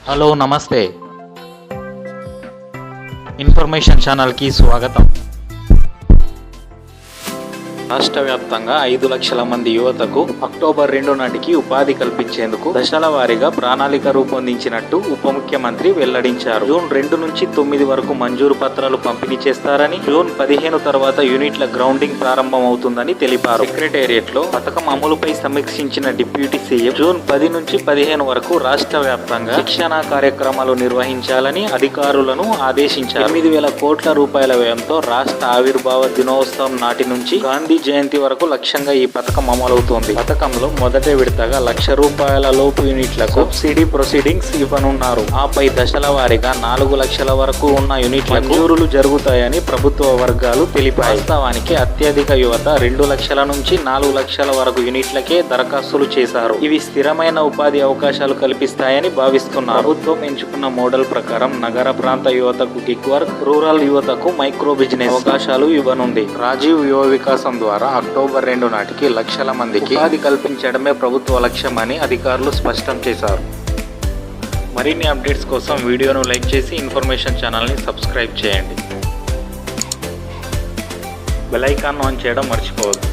Hello నమస్తే information ఛానల్కి స్వాగతం. రాష్ట్ర వ్యాప్తంగా 5 లక్షల మంది యువతకు అక్టోబర్ 2 నాటికి ఉపాధి కల్పించేందుకు దశల వారీగా ప్రణాళిక రూపొందించినట్టు ఉప ముఖ్యమంత్రి వెల్లడించారు. జూన్ 2 నుంచి 9 వరకు మంజూరు పత్రాలు పంపిణీ చేస్తారని, జూన్ 15 తర్వాత యూనిట్ల గ్రౌండింగ్ ప్రారంభమవుతుందని తెలిపారు. సెక్రటేరియట్ లో పథకం అమలుపై సమీక్షించిన డిప్యూటీ సీఎం జూన్ 10 నుంచి 15 వరకు రాష్ట్ర వ్యాప్తంగా శిక్షణా కార్యక్రమాలు నిర్వహించాలని అధికారులను ఆదేశించారు. 8,000 కోట్ల రూపాయల వ్యయంతో రాష్ట్ర ఆవిర్భావ దినోత్సవం నాటి నుంచి గాంధీ జయంతి వరకు లక్ష్యంగా ఈ పథకం అమలవుతోంది. పథకంలో మొదటి విడతగా 1,00,000 రూపాయల లోపు యూనిట్లకు సబ్సిడీ ప్రొసీడింగ్స్ ఇవ్వనున్నారు. ఆపై దశల వారీగా 4 లక్షల వరకు ఉన్న యూనిట్లకు మంజూరులు జరుగుతాయని ప్రభుత్వ వర్గాలు తెలిపాయి. వాస్తవానికి అత్యధిక యువత 2 లక్షల నుంచి 4 లక్షల వరకు యూనిట్లకే దరఖాస్తులు చేశారు. ఇవి స్థిరమైన ఉపాధి అవకాశాలు కల్పిస్తాయని భావిస్తున్నారు. ప్రభుత్వం ఎంచుకున్న మోడల్ ప్రకారం నగర ప్రాంత యువతకు గిగ్ వర్క్, రూరల్ యువతకు మైక్రో బిజినెస్ అవకాశాలు ఇవ్వనుంది. రాజీవ్ యువ వికాసం ద్వారా అక్టోబర్ 2 నాటికి లక్షల మందికి ఉపాధి కల్పించడమే ప్రభుత్వ లక్ష్యమని అధికారులు స్పష్టం చేశారు. మరిన్ని అప్డేట్స్ కోసం వీడియోను లైక్ చేసి ఇన్ఫర్మేషన్ ఛానల్ని సబ్స్క్రైబ్ చేయండి. బెల్ ఐకాన్ ఆన్ చేయడం మర్చిపోవద్దు.